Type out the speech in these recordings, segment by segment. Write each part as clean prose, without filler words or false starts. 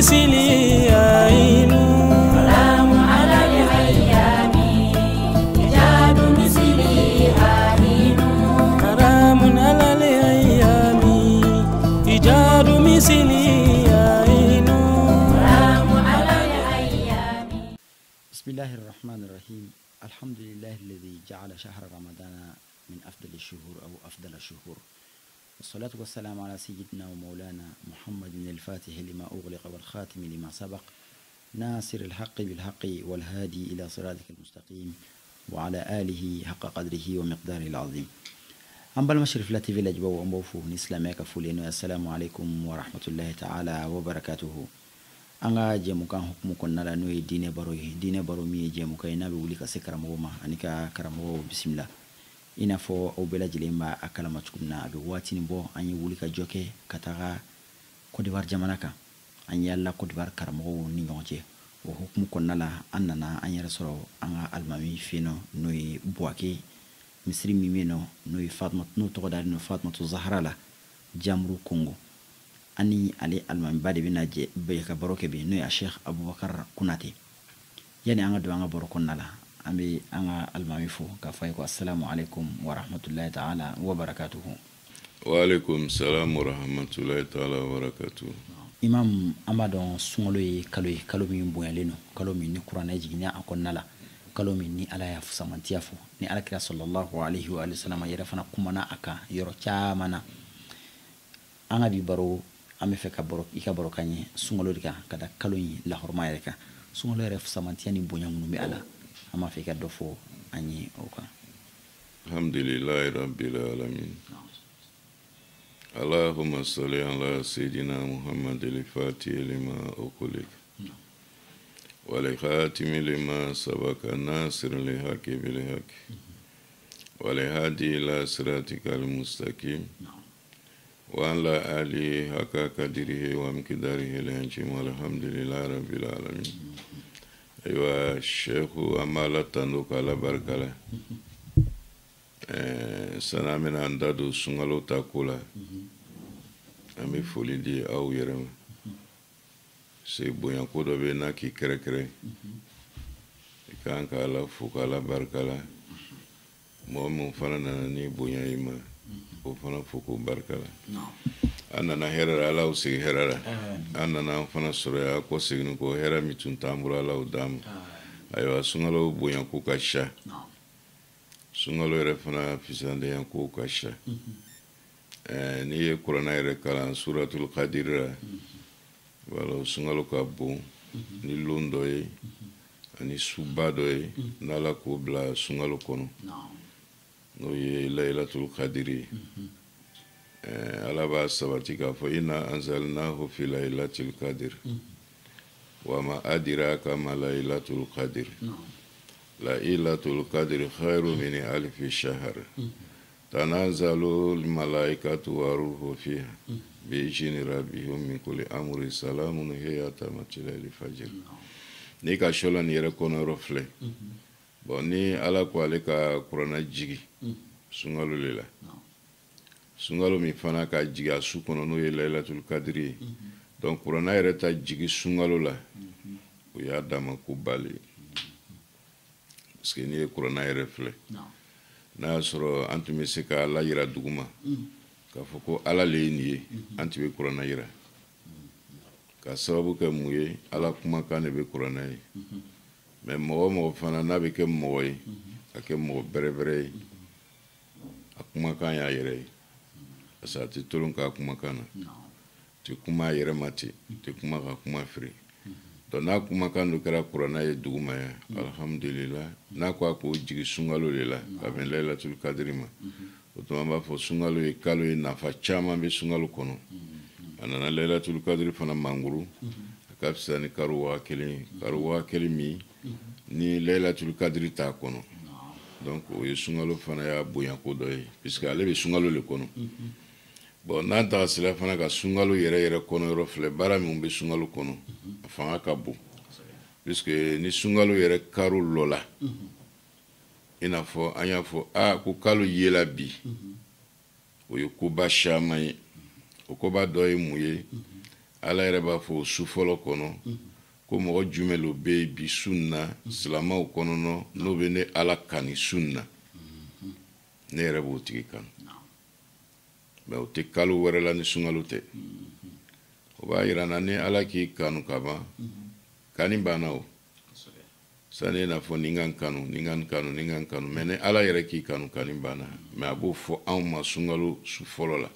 مثلي عين سلام على الأيام إيجاد مثلي عين حرام على الأيام إيجاد مثلي عين سلام على الأيام. بسم الله الرحمن الرحيم. الحمد لله الذي جعل شهر رمضان من أفضل الشهور أو أفضل الشهور، والصلاة والسلام على سيدنا ومولانا محمد الفاتح لما أغلق والخاتم لما سبق، ناصر الحق بالحق والهادي إلى صراطك المستقيم، وعلى آله حق قدره ومقداره العظيم. أم بالمشرف لا تيفي لجبا وأمبوفو نسلامك فولينو. السلام عليكم ورحمة الله تعالى وبركاته. anga jemu kan hukumu konnala no dine baro mi jemu kay nabe wuli ka sekara moma anika karamo bismillah ina fo o bela jilemba akala machkunna be watini bo anyi wuli ka joke kataga ko diwar jamanaka anyi alla ko diwar karamo ni ngonje o hukumu konnala annana anyi rasoro anga almami fino no boake misri mimeno no fatma no to dal no fatma to zahra la jamru kongo ani ali almami bade bina je be ka baroke be no ya Sheikh Abubakar Kunate yani anga do anga boroko nala ambe anga almami fo ka fay ko assalamu alaikum wa rahmatullahi ta'ala wa barakatuh. Wa alaikum salam wa rahmatullahi ta'ala wa barakatuh. Imam amadon sungolo yi kalo mi boyaleno kalo mi ni qur'ana jiginya akon nala kalo mi ni ala ya fusamantiya fo ni alakira sallallahu alaihi wa sallam yara fana kumana aka yoro chamana anga bi baro ame fe ka baro ika baro kanye sungolo dika kada kalo yi la horma yaka sungolo ref samantiani bonya munu mi ala ama fe ka dofo anyi oka. Alhamdulillahi rabbil alamin. Allahumma salli ala sayyidina Muhammad al-Fatih lima uqulik wal khatim lima sabaka nasir al-haqi bil haqi wal hadi ila siratikal mustaqim وعلى آله حق قدره ومقداره العظيم والحمد لله رب العالمين. أيها الشيخ أمالة تندوك على بركة سنامنا أندادو سنغلو تاكولا أمي فولي دي أو يرم سيبو ينكودو بينا كي كره كره كان كالا فوق على بركة مؤمن فنانا ني بويا إما fana foko barkala anana herara ala usi herara anana fana soroya ko signi ko hera mitun tambura ala udam ayo sungalo boyan ko kasha sungalo re fana fisande yan ko kasha ni e qur'ana re kala suratul qadir wala sungalo ka bo ni londo e ani subado e nala ko bla sungalo kono no ye laylatul qadri alaba sabatika fa inna anzalnahu fi laylatil qadr wa ma adraka ma laylatul qadr laylatul qadr khairu min alf shahr tanazzalu al malaikatu wa ruhu fiha bi izni rabbihim min kulli amri salamun hiya tamatil fajr ni ka sholan yere kono rofle bon ni ala ko ale ka qur'ana jigi sungalo lela sungalo mi fana ka jigi asu kono no ye laylatul qadri donc qur'ana yere ta jigi sungalo la o ya dama ko bali parce que ni qur'ana yere fle na soro antumi se ka la yira duguma ka foko ala le ni antibe qur'ana yira ka sababu ka muye ala kuma ka ne be qur'ana yi mais mo fana na be ke mo yi ake mo bere akuma kan ya yere asa ti tolon ka akuma kana ti kuma yere mati ti kuma ka kuma fri to na kuma kan do kara qur'ana ye duguma ya alhamdulillah na ko jigi sungalo lela ka ben laylatul qadri ma to ma fo sungalo e kalo e na fa chama be sungalo kono anana laylatul qadri fana manguru ka fsani karuwa keli mi ni laylatul qadri ta kono donc o ye sungalo fana ya boyan ko doy puisque ale be sungalo le kono bon nan ta sila fana ka sungalo yere kono rofle bara mi be sungalo kono fanga ka bo puisque ni sungalo yere karu lola ina fo anya fo ko kalu yela bi o ye ko ba shama o ko ba doy muye ala yɛrɛ b'a fɔ su fɔlɔ kɔnɔ ko mɔgɔ jumɛn lo bɛ yen bi sun na silamɛw kɔnɔ n'o bɛ ne ala kani sun na ne yɛrɛ b'o tigi kanu mɛ o tɛ kalo wɛrɛ la ni sunkalo tɛ o b'a yira na ni ala k'i kanu ka ban kani banna o sani e n'a fɔ ni ka n kanu ni ka n kanu ni ka n kanu mɛ ni ala yɛrɛ k'i kanu kani banna mɛ a b'o fɔ anw ma sunkalo su fɔlɔ la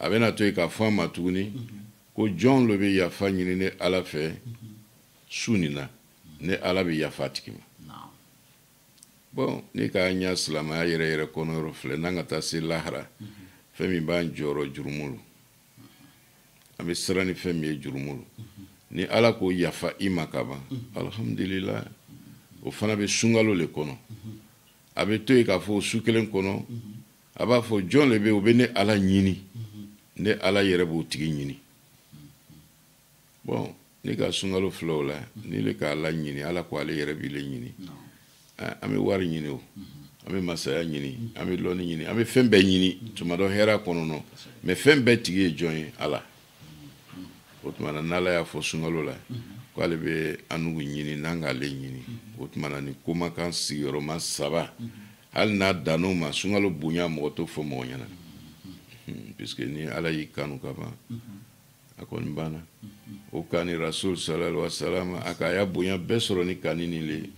a bɛna to yen k'a fɔ an ma tuguni ko jɔn lo bɛ yafa ɲini ne ala fɛ su nin na ne ala bɛ yafa tigi ma bon ni k'a ɲa silamɛya yɛrɛ yɛrɛ kɔnɔ yɔrɔ filɛ n'an ka taa se lahara fɛn min b'an jɔyɔrɔ jurumu lo an bɛ siran ni fɛn min ye jurumu lo ni ala ko yafa i ma ka ban alhamdulillah o fana bɛ sunkalo le kɔnɔ a bɛ to yen k'a fɔ o su kelen kɔnɔ a b'a fɔ jɔn le bɛ yen o bɛ ne ala ɲini ne ala yɛrɛ b'o tigi ɲini bon ni ka sunkalo filɛ o la ni le ka ala ɲini ala ko ale yɛrɛ b'i le ɲini an bɛ wari ɲini o an bɛ masaya ɲini an bɛ lɔnni ɲini an bɛ fɛn bɛɛ ɲini tuma dɔ hɛrɛ kɔnɔ mɛ fɛn bɛɛ tigi ye jɔn ye ala o tuma na n'ala y'a fɔ sunkalo la ko ale bɛ anugu ɲini n'an k'ale ɲini o tuma na ni komakan sigiyɔrɔma 3 hali n'a dan'o ma sunkalo bonya mɔgɔ to fɔ mɔgɔ ɲɛna puisque ni ala y'i kanu ka ban a kɔni banna o kani rasul sallallahu alaihi wasallam a ka y'a bonya bɛɛ sɔrɔ ni kani nin le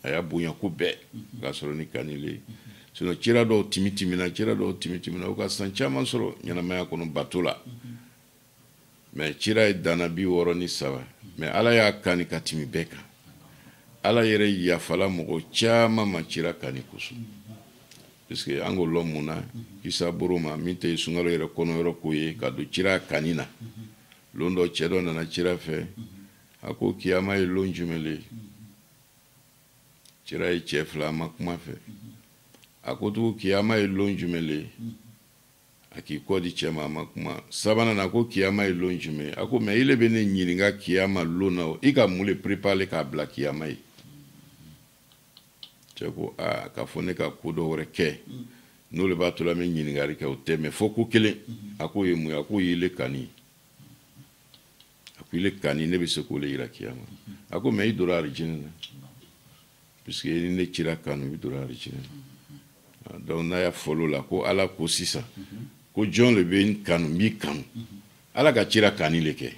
a y'a bonya ko bɛɛ ka sɔrɔ ni kani le sinon cira dɔw timitimina o ka san caman sɔrɔ ɲɛnamaya kɔnɔ bato la mɛ cira ye dana 63 mɛ ala y'a kani ka timi bɛɛ kan ala yɛrɛ yafala mɔgɔ caman ma cira kani kosɔn puisque an k'o lɔn mun na kisa boro ma min tɛ sunkalo yɛrɛ kɔnɔyɔrɔ ko ye ka don cira kani na lon dɔ cɛ dɔ nana cira fɛ a ko kiyama ye lon jumɛn le cira ye cɛ 2 a ma kuma fɛ a ko tugu kiyama ye lon jumɛn le a k'i kɔ di cɛ ma a ma kuma sabanan na ko kiyama ye lon jumɛn a ko mɛ i le bɛ ne ɲininka kiyama lon na o i ka mun le préparer k'a bila kiyama ye cɛ ko aa k'a fɔ ne ka ko dɔ wɛrɛ kɛ n'o le b'a to la n bɛ ɲininkali kɛ o tɛ mɛ fɔ ko kelen a ko ye mun ye a ko y'i le kani a ko i le kani ne bɛ se k'o le yira kiyama a ko mɛ i donna arijinɛ na puisque ni ne cira kanu i donna arijinɛ na donc n'a y'a fɔlɔ la ko ala ko sisan ko jɔn le bɛ n kanu n b'i kanu ala ka cira kani le kɛ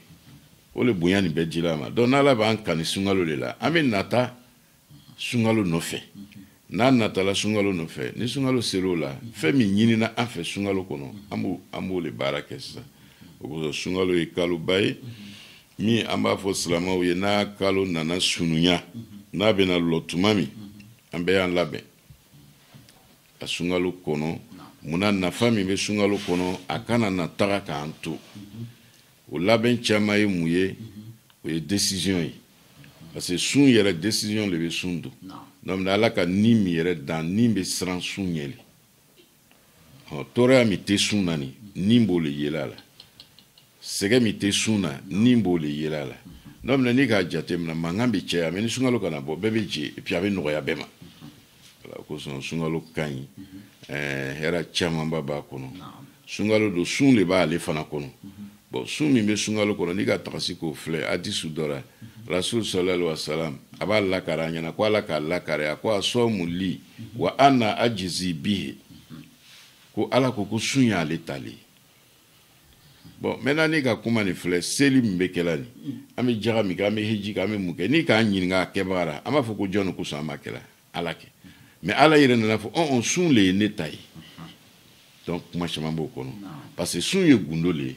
o le bonya nin bɛɛ dila a ma donc n'ala b'an kani sunkalo le la an bɛ nata sunkalo nɔfɛ n'a natala sunkalo nɔfɛ ni sunkalo ser'o la fɛn min ɲinina an fɛ sunkalo kɔnɔ an b'o le baara kɛ sisan o kosɔn sunkalo ye kaloba ye min an b'a fɔ silamɛw ye n'a kalo nana sununya n'a bɛna lɔ tuma min an bɛɛ y'an labɛn a sunkalo kɔnɔ munna nafa min bɛ sunkalo kɔnɔ a kana na taga k'an to o labɛn caman ye mun ye o ye décision ye parce que sun yɛrɛ décision le bɛ sun don donc ala ka ni min yɛrɛ dan ni bɛ siran sun ɲɛ le tɔɔrɔya min tɛ sun na ni b'o le yela la sɛgɛ min tɛ sun na ni b'o le yela la donc ni k'a jateminɛ mankan bɛ caya mais ni sunkalo kana bɔ bɛɛ bɛ jɛ et puis a bɛ nɔgɔya bɛɛ ma voilà kosɔn sunkalo ka ɲi hɛrɛ camanba b'a kɔnɔ sunkalo don sun le b'ale fana kɔnɔ bon sun min bɛ sunkalo kɔnɔ n'i ka tagasi k'o filɛ hadisu dɔ la rasul sallallahu alaihi wasallam a b'a lakari a ɲɛna ko ala k'a lakari a ko a sɔmu li wa ana ajizi bihi ko ala ko sun y'ale tale bon maintenant n'i ka kuma nin filɛ seli min bɛ kɛla nin an bɛ jaga min kɛ an bɛ hiji kɛ an bɛ mun kɛ n'i k'a ɲininka a kɛbaga la an b'a fɔ ko jɔn ko sɔn an b'a kɛla ala kɛ mais ala yɛrɛ nana fɔ sun le ye ne ta ye donc kuma caman b'o kɔnɔ parce que sun ye gundo le ye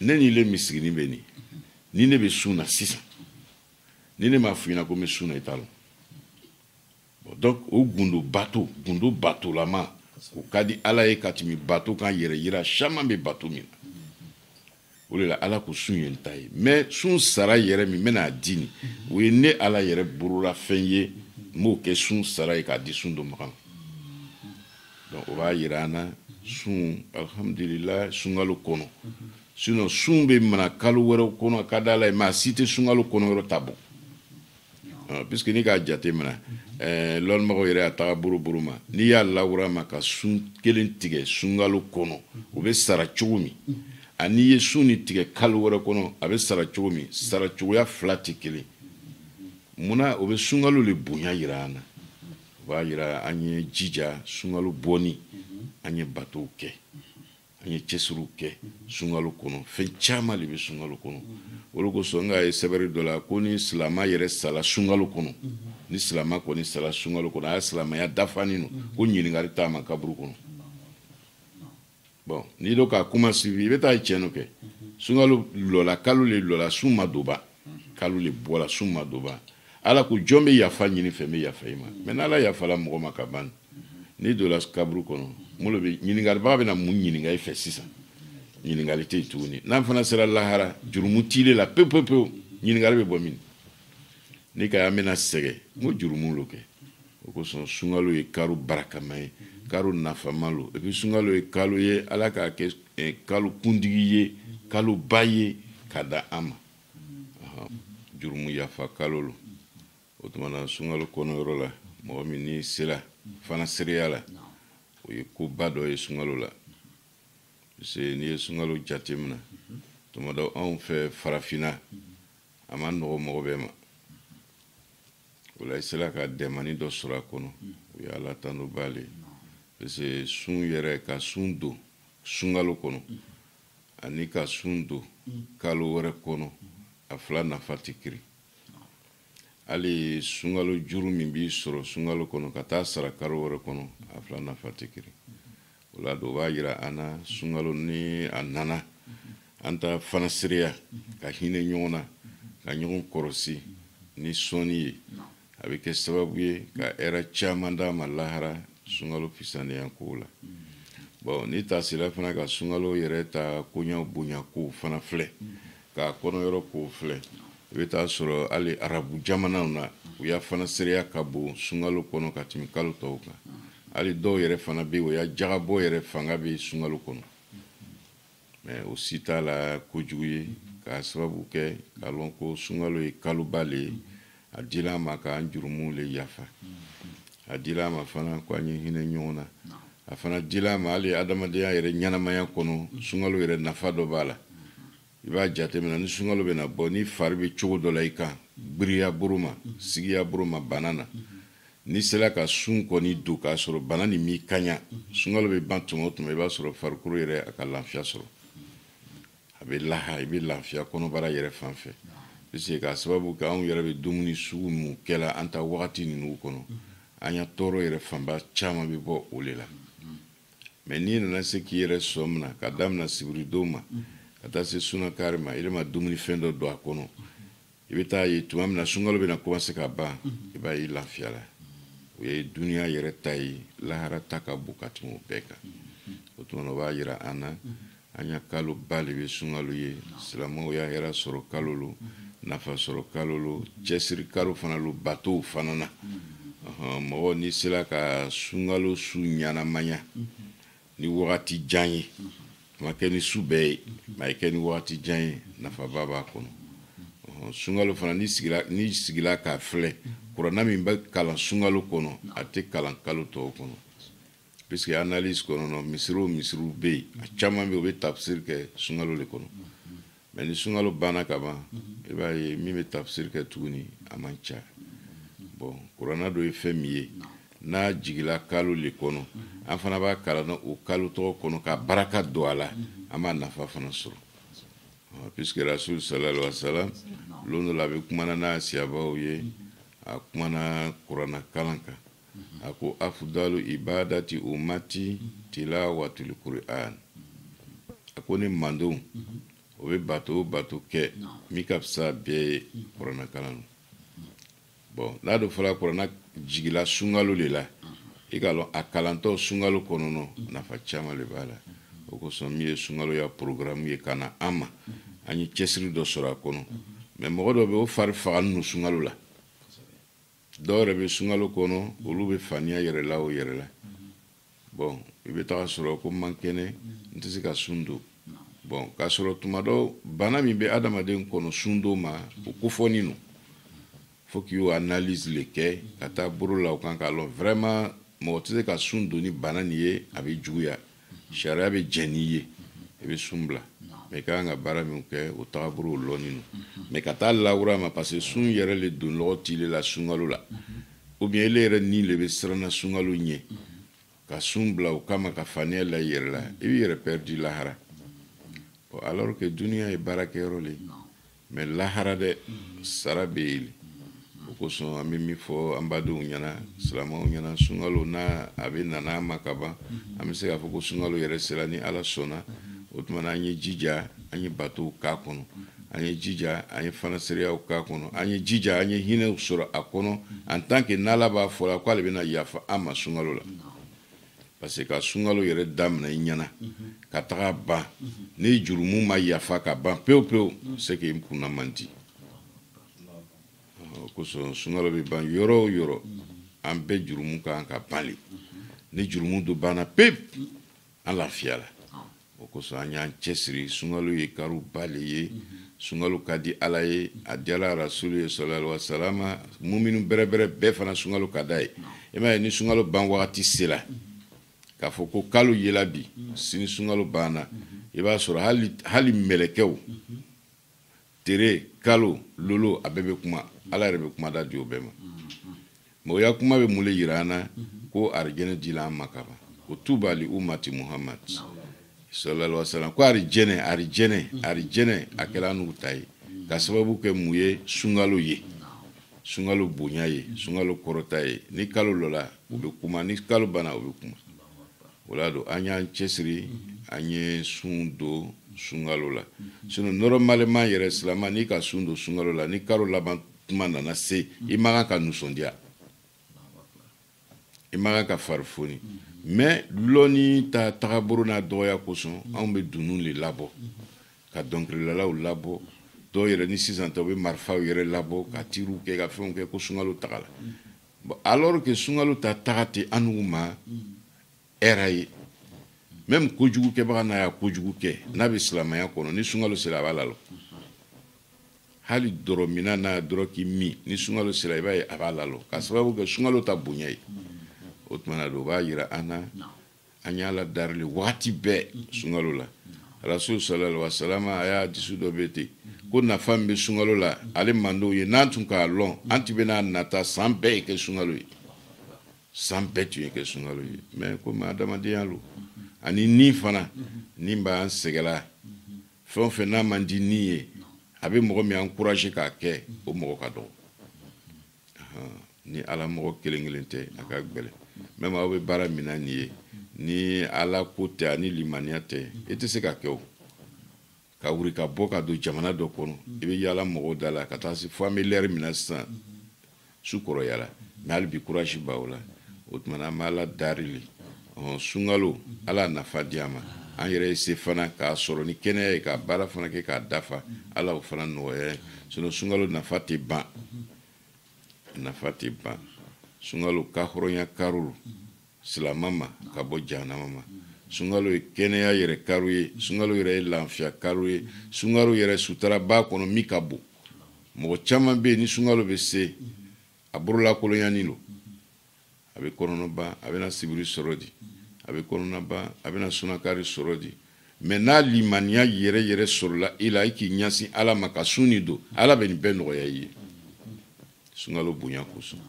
ne ni le misigini bɛ nin ni ne bɛ sun na sisan ni ne m'a f'i ɲɛna ko n bɛ sun na i t'a lɔn bon donc o gundo batolama o ka di ala ye ka tɛmɛ bato kan yɛrɛ yira caman bɛ bato min na o de la ala ko sun ye n ta ye mais sun sara yɛrɛ min n bɛna di nin o ye ne ala yɛrɛ bolola fɛn ye n b'o kɛ sun sara ye k'a di sun dɔ ma donc o b'a yira an na sun alhamdulillah sunkalo kɔnɔ sinon sun bɛ mana kalo wɛrɛw kɔnɔ ka da la ye mais a si tɛ sunkalo kɔnɔ yɔrɔ ta bɔ puisque ni k'a jate minɛ lɔnnibagaw yɛrɛ y'a taga boro ma n'i y'a lawura ma ka sun kelen tigɛ sunkalo kɔnɔ o bɛ sara cogo min ani ye su ni tigɛ kalo wɛrɛ kɔnɔ a bɛ sara cogo min sara cogoya fila tɛ kelen munna o bɛ sunkalo le bonya yira an na o b'a yira an ye jija sunkalo bɔni an ye batow kɛ an ye cɛsiriw kɛ sunkalo kɔnɔ fɛn caman de bɛ sunkalo kɔnɔ olu kosɔn n ka ye sɛbɛnni dɔ la ko ni silamɛ yɛrɛ sala sunkalo kɔnɔ ni silamɛ kɔni sala sunkalo kɔnɔ a y'a silamɛya dafanen don ko ɲininkali t'a ma kaburu kɔnɔ bon n'i do ka kuma suivi i bɛ taa tiɲɛ kɛ sunkalo lɔla kalo le lɔla sun ma don ba kalo le bɔra sun ma don ba ala ko jɔn bɛ yafa ɲini fɛn bɛ yafa i ma mais n'ala yafala mɔgɔ ma ka ban n'i donna kaburu kɔnɔ molo bɛ ɲininkalibaga bɛna mun ɲininka i fɛ sisan ɲininkali tɛ yen tuguni n'an fana sera lahara jurumu tile la pewu pewu pewu ɲininkali bɛ bɔ min ni ka an bɛna sɛgɛ n ko jurumu lo kɛ o kosɔn sunkalo ye kalo barakama ye kalo nafama lo et puis sunkalo ye kalo ye ala k'a kɛ kalo kuntigi ye kalo ba ye ka da an ma jurumu yafa kalo lo o tuma na sunkalo kɔnɔyɔrɔ la mɔgɔ min n'i sera fana sereya la o ye koba dɔ ye sunkalo la parce que n'i ye sunkalo jateminɛ tuma dɔ anw fɛ farafinna a ma nɔgɔ mɔgɔ bɛɛ ma o la i sera ka dɛmani dɔ sɔrɔ a kɔnɔ o ye ala tanu b'ale parce que sun yɛrɛ ka sun don sunkalo kɔnɔ ani ka sun don kalo wɛrɛ kɔnɔ a fila nafa tɛ kiri hali sunkalo juru min b'i sɔrɔ sunkalo kɔnɔ ka taa sara kalo wɛrɛ kɔnɔ a fila nafa tɛ kiri o la dɔ b'a yira an na sunkalo ni a nana an ta fana sereya ka hinɛ ɲɔgɔn na ka ɲɔgɔn kɔrɔsi ni sɔnni ye a bɛ kɛ sababu ye ka hɛrɛ caman d'a ma lahara sunkalo fisaniya kow la bon ni tasira fana ka sunkalo yɛrɛ ta koɲa bonya kow fana filɛ k'a kɔnɔyɔrɔ kow filɛ i bɛ taa sɔrɔ hali arabu jamanaw na u y'a fana sereya ka bon sunkalo kɔnɔ ka tɛmɛ kalo tɔw kan hali dɔw yɛrɛ fana bɛ yen o y'a jagabɔ yɛrɛ fanga bɛ sunkalo kɔnɔ mais o si t'a la kojugu ye k'a sababu kɛ k'a lɔn ko sunkalo ye kaloba le ye a dila an ma k'an jurumu le yafa a dila an ma fana ko an ye hinɛ ɲɔgɔn na a fana dila an ma hali adamadenya yɛrɛ ɲɛnamaya kɔnɔ sunkalo yɛrɛ nafa dɔ b'a la i b'a jateminɛ ni sunkalo bɛna bɔ ni fari bɛ cogo dɔ la i kan gbiriya boro ma sigiya boro ma bana na ni sera ka sun kɔni don k'a sɔrɔ bana nin m'i kaɲa sunkalo bɛ ban tuma o tuma i b'a sɔrɔ farikolo yɛrɛ a ka lafiya sɔrɔ a bɛ laha i bɛ lafiya kɔnɔbara yɛrɛ fan fɛ parce que k'a sababu kɛ anw yɛrɛ bɛ dumuni sugu mun kɛla an ta wagati ninnu kɔnɔ an ya tɔɔrɔ yɛrɛ fanba caman bɛ bɔ o le la mais n'i nana se k'i yɛrɛ sɔn mina ka daminɛ sibiridon ma ka taa se sunakari ma i yɛrɛ ma dumuni fɛn dɔ don a kɔnɔ i bɛ taa ye tuma min na sunkalo bɛna commencer ka ban i b'a ye lafiya la o ye duniya yɛrɛ ta ye lahara ta ka bon ka tɛmɛ o bɛɛ kan o tuma na o b'a yira an na an ya kalo ba de bɛ sunkalo ye silamɛw y'a hɛrɛ sɔrɔ kalo lo nafa sɔrɔ kalo lo cɛsiri kalo fana lo batow fana na mɔgɔ n'i sera ka sunkalo su ɲanamaya ni wagati jan ye ma kɛ ni su bɛɛ ye ma kɛ ni wagati jan ye nafaba b'a kɔnɔ sunkalo fana n'i sigila k'a filɛ kuranna min bɛ kalan sunkalo kɔnɔ a tɛ kalan kalo tɔw kɔnɔ puisque analyse kɔnɔ misiriw bɛ yen a caman bɛ yen o bɛ tafsir kɛ sunkalo le kɔnɔ mais ni sunkalo banna ka ban i b'a ye min bɛ tafsir kɛ tuguni a man ca bon kuranna dɔ ye fɛn min ye n'a jigila kalo le kɔnɔ an fana b'a kalan o kalo tɔgɔ kɔnɔ ka baraka don a la an b'a nafa fana sɔrɔ puisque rasul sallallahu alaihi wa sallam lon dɔ la a bɛ kumana n'a siyabaw ye a kumana kuranna kalan kan a ko afdalu ibadati ummati tilawatul Qur'an a ko ni mandenw o bɛ bato o bato kɛ min ka fisa bɛɛ ye kuranna kalan bon n'a dɔ fɔra kuranna jigila sunkalo le la i ka lɔn a kalantɔ sunkalo kɔnɔ nafa caman de b'a la o kosɔn min ye sunkalo ya programme ye ka na an ma an ye cɛsiri dɔ sɔrɔ a kɔnɔ mais mɔgɔ dɔ bɛ o fari fagali no sunkalo la dɔw yɛrɛ bɛ sunkalo kɔnɔ olu bɛ faniya yɛrɛ la o yɛrɛ la bon i bɛ taga sɔrɔ ko man kɛnɛ n tɛ se ka sun don bon k'a sɔrɔ tuma dɔ bana min bɛ adamaden kɔnɔ sun don ma o kofɔni no faut qu'il y ait analyse le kɛ ka taa bolo la o kan k'a lɔn vraiment mɔgɔ tɛ se ka sun don ni bana nin ye a bɛ juguya sariya bɛ jɛn n'i ye i bɛ sun bila mais ka nga bara min kɛ o tagaburu o lɔni no mais ka taa lawura ma parce que sun yɛrɛ le don lɔgɔ tile la sunkalo la ou bien ele yɛrɛ ni le bɛ siranna sunkalo ɲɛ ka sun bila o kama ka faniya la i yɛrɛ la i b'i yɛrɛ perdu lahara alors que duniya ye baarakɛyɔrɔ le mais lahara dɛ sara bɛ yen o kosɔn an bɛ min fɔ an badenw ɲɛna silamɛw ɲɛna sunkalo n'a a bɛ nana ma ka ban an bɛ se k'a fɔ ko sunkalo yɛrɛ sera ni ala sɔnna o tuma na an ye jija an ye batow k'a kɔnɔ an ye jija an ye fanasereyaw k'a kɔnɔ an ye jija an ye hinɛw sɔrɔ a kɔnɔ en tant que n'ala b'a fɔ la k'ale bɛna yafa an ma sunkalo la parce que ka sunkalo yɛrɛ daminɛ i ɲɛna ka taga ban ni jurumu ma yafa ka ban pewu pewu c'est que n kunna man di o kosɔn sunkalo bɛ ban yɔrɔ o yɔrɔ an bɛɛ jurumu kan ka ban le ni jurumu do banna pewu an lafiya la o kosɔn an y'an cɛsiri sunkalo ye karo ba le ye sunkalo ka di ala ye a diyala rasulu ye sallallahu alaihi wasallam muminu bɛrɛbɛrɛ bɛɛ fana sunkalo ka da ye i m'a ye ni sunkalo ban wagati sera k'a fɔ ko kalo yela bi sini sunkalo banna i b'a sɔrɔ hali mɛlɛkɛw tere kalo lolo a bɛɛ bɛ kuma ala yɛrɛ bɛ kuma da di o bɛɛ ma mais o ya kuma bɛ mun le yira an na ko arijɛnɛ dila an ma ka ban ko tuba li umati muhammad sallallahu alaihi wasallam ko arijɛnɛ a kɛra n'u ta ye ka sababu kɛ mun ye sunkalo ye sunkalo bonya ye sunkalo kɔrɔta ye ni kalo lɔla u bɛ kuma ni kalo banna u bɛ kuma o la don an y'an cɛsiri an ye sun don sunkalo la sinon normalement yɛrɛ silama n'i ka sun don sunkalo la ni kalo laban tuma nana se i man kan ka nisɔndiya i man kan ka farifoni mais lɔnni ta tagabolo n'a dɔgɔya kosɔn anw bɛ dunun le labɔ ka dɔnkilidalaw labɔ dɔw yɛrɛ ni sisan ta u bɛ marifaw yɛrɛ labɔ ka tiriw kɛ ka fɛnw kɛ ko sunkalo taga la bon alors que sunkalo ta taga tɛ an n'u ma hɛrɛ ye même kojugu kɛbaga n'a y'a kojugu kɛ n'a bɛ silamɛya kɔnɔ ni sunkalo sera a b'a lalɔ hali dɔrɔmina n'a dɔrɔ k'i min ni sunkalo sera i b'a ye a b'a lalɔ ka sababu kɛ sunkalo ta bonya ye o tuma na o b'a yira an na an y'a ladarili waati bɛɛ sunkalo la rasul sallallahu alaihi wasallam a y'a hadisu dɔ bɛ ten ko nafa min bɛ sunkalo la ale mandenw ye n'an tun k'a lɔn an tun bɛna nata san bɛɛ ye kɛ sunkalo ye san bɛɛ tun ye kɛ sunkalo ye mais komi adamadenya lo ani ni fana ni b'an sɛgɛla fɛn o fɛn n'a man di ni ye a bɛ mɔgɔ min encourager k'a kɛ o mɔgɔ ka dɔgɔ ni ala mɔgɔ kelen kelen tɛ a ka gbɛlɛ même aw bɛ baara min na nin ye ni ala ko tɛ ani limaniya tɛ i tɛ se ka kɛ o ka wuli ka bɔ ka don jamana dɔ kɔnɔ i bɛ yaala mɔgɔw da la ka taa se fo an bɛ lɛri min na sisan su kɔrɔyala mais hali bi courage b'aw la o tuma na an bɛ ala darili sunkalo ala nafa di a ma an yɛrɛ ye se fana k'a sɔrɔ ni kɛnɛya ye ka baara fana kɛ k'a dafa ala o fana nɔgɔya sinon sunkalo nafa tɛ ban nafa tɛ ban sunkalo ka hɔrɔnya karo silama ma ka bɔ jahanama ma sunkalo ye kɛnɛya yɛrɛ karo ye sunkalo yɛrɛ ye lafiya karo ye sunkalo yɛrɛ sutara b'a kɔnɔ min ka bon mɔgɔ caman bɛ yen ni sunkalo bɛ se a bololakolonyani lo a bɛ kɔnɔna ban a bɛna sibiri sɔrɔ di a bɛ kɔnɔna ban a bɛna sunakari sɔrɔ di mais n'a limaniya yɛrɛ yɛrɛ sɔrɔla i la i k'i ɲɛsin ala ma ka sun nin don ala bɛ nin bɛɛ nɔgɔya i ye sunkalo bonya kosɔn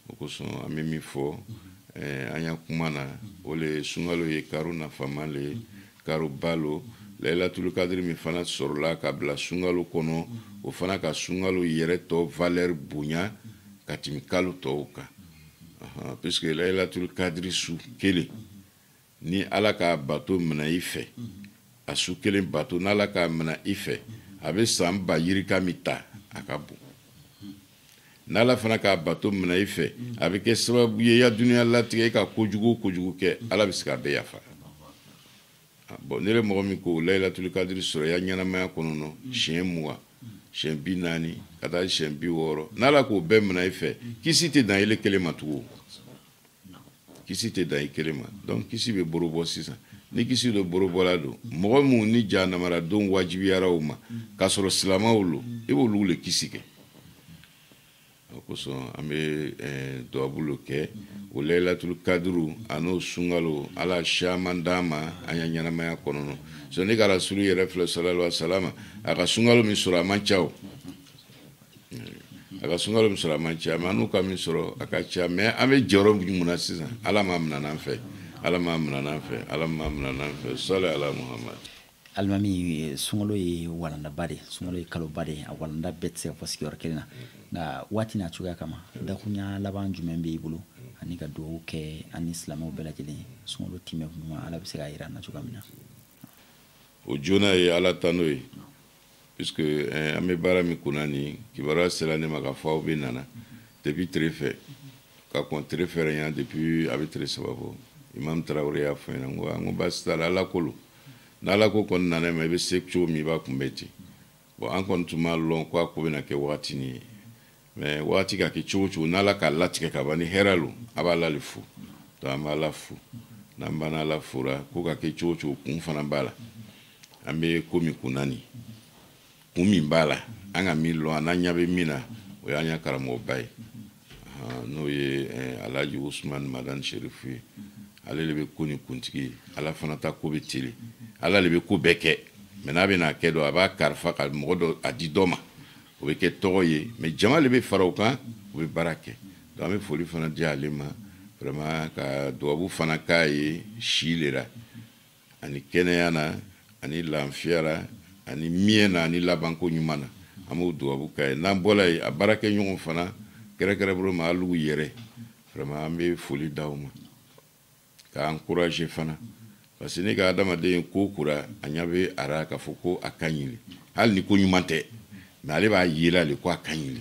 o kosɔn an bɛ min fɔ an y'a kuma na o le sunkalo ye karo nafama le ye karo ba lo layilatul kadiri min fana sɔrɔla ka bila sunkalo kɔnɔ o fana ka sunkalo yɛrɛ tɔ valeur bonya ka tɛmɛ kalo tɔw kan puisque layilatul kadiri su kelen ni ala ka bato minɛ i fɛ a su kelen bato n'ala ka minɛ i fɛ a bɛ san ba yirika min ta a ka bon n'ala fana ka bato minɛ i fɛ a bɛ kɛ sababu ye i ya duniya latigɛ i ka kojugu o kojugu kɛ ala bɛ se k'a bɛɛ yafa bon ne yɛrɛ mɔgɔ min ko layilatul kadiri sɔrɔ ya ɲɛnamaya kɔnɔ siɲɛ 20 siɲɛ 40 ka taa siɲɛ 60 n'ala k'o bɛɛ minɛ i fɛ kisi tɛ dan ile kelen ma tugun kisi tɛ dan i kelen ma donc kisi bɛ boro bɔ sisan ni kisi dɔ boro bɔla don mɔgɔ minnu ni jahanamaradenw wajibiyara o ma k'a sɔrɔ silamɛw lo i b'olu le kisi kɛ kosɔn an bɛ duwawu kɛ o laylatul kadru an'o sunkalo ala caman d'an ma an ya ɲɛnamaya kɔnɔ so ne ka rasulu yɛrɛ filɛ sallallahu alaihi wasallam a ka sunkalo min sɔrɔ a man ca o a ka sunkalo min sɔrɔ a man ca mais an n'u ka min sɔrɔ a ka ca mais an bɛ jɔyɔrɔ mun na sisan ala ma minɛ n'an fɛ ala ma minɛ n'an fɛ ala ma minɛ n'an fɛ sɔli ala muhammad. Alimami sunkalo ye walandaba de sunkalo ye kaloba de a walanda bɛɛ tɛ se ka fɔ sigiyɔrɔ kelen na nka waati n'a cogoya kama dakuruɲa laban jumɛn b'i bolo ani ka dugawu kɛ ani silamɛw bɛɛ lajɛlen sunkalo timɛ kuma ala bɛ se k'a jira an na cogoya min na. O joona ye ala ta n'o ye puisque an bɛ baara min kunna nin kibaruya sera ne ma k'a fɔ aw bɛ nana depuis tile fɛ ka kɔn tile fɛrɛ yan depuis a bɛ tile saba bɔ imam Tarawele y'a fɔ n ɲɛna n ko baasi t'a la ala ko lo n'ala ko kɔni nana ma i bɛ se cogo min i b'a kunbɛn ten bon an kɔni tun b'a lɔn ko a ko bɛna kɛ wagati nin ye mais wagati ka kɛ cogo cogo n'ala k'a latigɛ ka ban ni hɛrɛ lo a b'a la le fo donc an b'a la fo n'an banna ala fora ko ka kɛ cogo cogo kun fana b'a la an bɛ ko min kunna nin kun min b'a la an ka min lɔn n'an ɲɛ bɛ min na o y'an ya karamɔgɔba ye n'o ye Alhaji Usman Madani Sherifu ye ale le bɛ ko ni kuntigi ye ala fana ta ko bɛ teli ala le bɛ ko bɛɛ kɛ mais n'a bɛ n'a kɛ dɔ a b'a kalifa ka mɔgɔ dɔ a di dɔ ma o bɛ kɛ tɔgɔ ye mais jama le bɛ fara o kan o bɛ baara kɛ donc an bɛ foli fana di ale ma vraiment ka duwawu fana k'a ye si le la ani kɛnɛya na ani lafiya la ani miɲɛ na ani labanko ɲuman na an b'o duwawu k'a ye n'an bɔra yen a baarakɛ ɲɔgɔn fana kɛrɛkɛrɛ bolo ma hali u yɛrɛ vraiment an bɛ foli d'aw ma ka encourager fana parce que ne ka adamaden ko kura a ɲa bɛ ara k'a fɔ ko a ka ɲi hali ni ko ɲuman tɛ mais ale b'a yela le ko a ka ɲi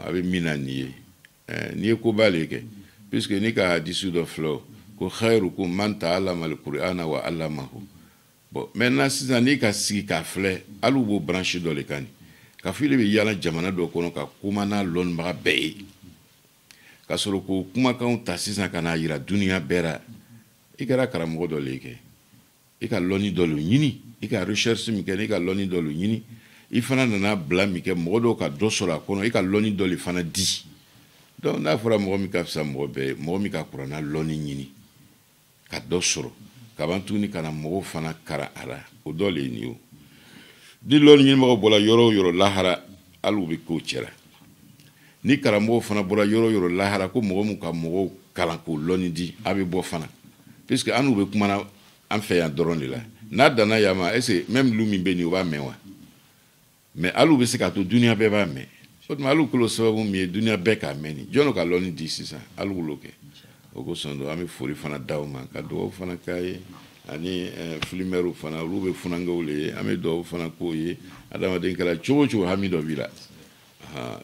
a bɛ min na nin ye n'i ye ko b'ale kɛ puisque ne ka hadisi dɔ filɛ ko khairukum man ta'allama al-Qur'ana wa 'allamahu bon maintenant sisan n'i ka sigi k'a filɛ hali u b'o branche dɔ le kan ka fɔ ile bɛ yala jamana dɔ kɔnɔ ka kuma n'a lɔnnibaga bɛɛ ye ka sɔrɔ ko kumakanw ta sisan ka n'a yira duniya bɛɛ la i kɛra karamɔgɔ dɔ le kɛ i ka lɔnni dɔ le ɲini i ka recherche min kɛ i ka lɔnni dɔ le ɲini i fana nana bila min kɛ mɔgɔ dɔw ka dɔ sɔrɔ a kɔnɔ i ka lɔnni dɔ le fana di donc n'a fɔra mɔgɔ min ka fisa mɔgɔ bɛɛ mɔgɔ min ka kuranna lɔnni ɲini ka dɔ sɔrɔ kaban tuguni ka na mɔgɔw fana kara a la o dɔ le ye nin ye o ni lɔnni ɲinibagaw bɔra yɔrɔ o yɔrɔ lahara hali u bɛ kow cɛla ni karamɔgɔw fana bɔra yɔrɔ o yɔrɔ lahara ko mɔgɔ min ka mɔgɔw kalan k'o lɔnni di a bɛ bɔ fana puisque an n'u bɛ kumana an fɛ yan dɔrɔn de la n'a danna yan ma est-ce que même lu min bɛ nin o b'a mɛn wa mais hali u bɛ se k'a to duniya bɛɛ b'a mɛn o tuma hali u kolo sababu min ye duniya bɛɛ k'a mɛn nin jɔn ka lɔnni di sisan hali u l'o kɛ o kosɔn don an bɛ foli fana d'aw ma ka dugawu fana k'a ye ani filimɛriw fana olu bɛ funankew le ye an bɛ dugawu fana k'o ye adamaden kɛra cogo o cogo hami dɔ b'i la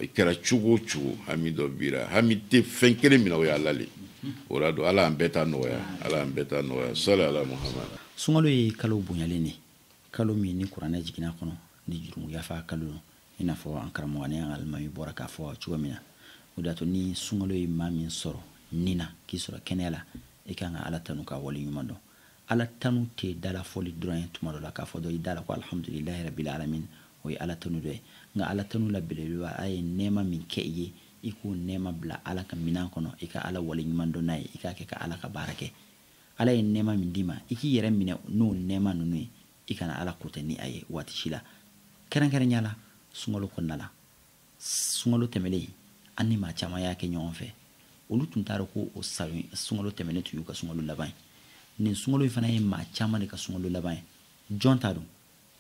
i kɛra cogo o cogo hami dɔ b'i la hami tɛ fɛn kelen min na o ye ala le o la don ala an bɛɛ ta nɔgɔya ala an bɛɛ ta nɔgɔya sɔli ala muhamad. Sunkalo ye kalo bonyalen de kalo min ni kuranɛ jiginna kɔnɔ ni jurumu yafa kalo i n'a fɔ an karamɔgɔ ni an alimami bɔra k'a fɔ cogo min na o de y'a to ni sunkalo ye maa min sɔrɔ nin na k'i sɔrɔ kɛnɛya la i kan ka ala tanu ka wale ɲuman dɔn ala tanu tɛ dala fɔli dɔrɔn ye tuma dɔ la k'a fɔ dɔ i da la ko alhamdulilahi rabbil alamin o ye ala tanu dɔ ye nka ala tanu la belebeleba a ye nɛɛma min kɛ i ye i k'o nɛɛma bila ala ka minɛn kɔnɔ i ka ala wale ɲuman dɔn n'a ye i k'a kɛ ka ala ka baara kɛ ala ye nɛɛma min d'i ma i k'i yɛrɛ minɛ n'o nɛɛma ninnu ye i kana ala ko tɛ ni a ye waati si la kɛrɛnkɛrɛnya la sunkalo kɔnɔna la sunkalo tɛmɛlen an ni maa caman y'a kɛ ɲɔgɔn fɛ olu tun t'a dɔn ko o sunkalo tɛmɛnen tun y'u ka sunkalo laban ye nin sunkalo fana ye maa caman de ka sunkalo laban ye jɔn t'a dɔn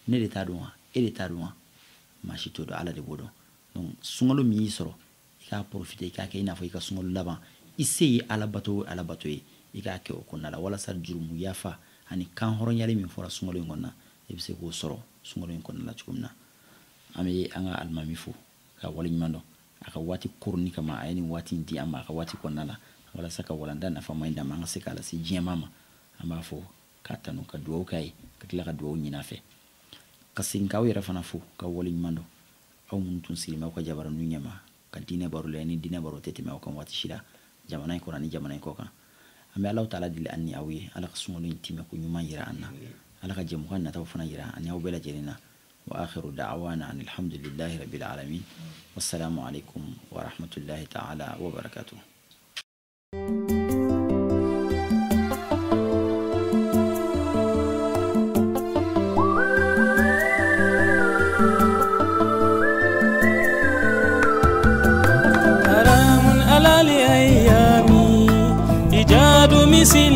ne de t'a dɔn wa e de t'a dɔn wa maa si t'o dɔn ala de b'o dɔn donc sunkalo min y'i sɔrɔ i k'a profiter i k'a kɛ i n'a fɔ i ka sunkalo laban i se ye ala bato ye i k'a kɛ o kɔnɔna la walasa jurumu yafa ani kan hɔrɔnyali min fɔra sunkalo in kɔnɔna i bɛ se k'o sɔrɔ sunkalo in kɔnɔna la cogo min na an bɛ an ka alimami fo ka wale ɲuman dɔn a ka waati koroni kama a ye nin waati in di an ma a ka waati kɔnɔna la walasa ka walanda nafama in d'a ma an ka se k'a lase diɲɛma ma an b'a fɔ k'a tanu ka dugawu k'a ye ka tila ka dugawu ɲini a fɛ ka segin k'aw yɛrɛ fana fo ka wale ɲuman dɔn aw minnu tun sigilen b'aw ka jabaraniw ɲɛma ka diinɛ baro la ni diinɛ baro tɛ tɛmɛ aw kan waati si la jamana in kɔnɔ ani jamana in kɔ kan an bɛ Alahu taala deli an ni aw ye ala ka sunkalo in timɛ ko ɲuman yira an na ala ka jɛmukan nataw fana yira ani aw bɛɛ lajɛlen na وآخر دعوانا أن الحمد لله رب العالمين والسلام عليكم ورحمة الله تعالى وبركاته. حرام على الأيام إيجاد مثل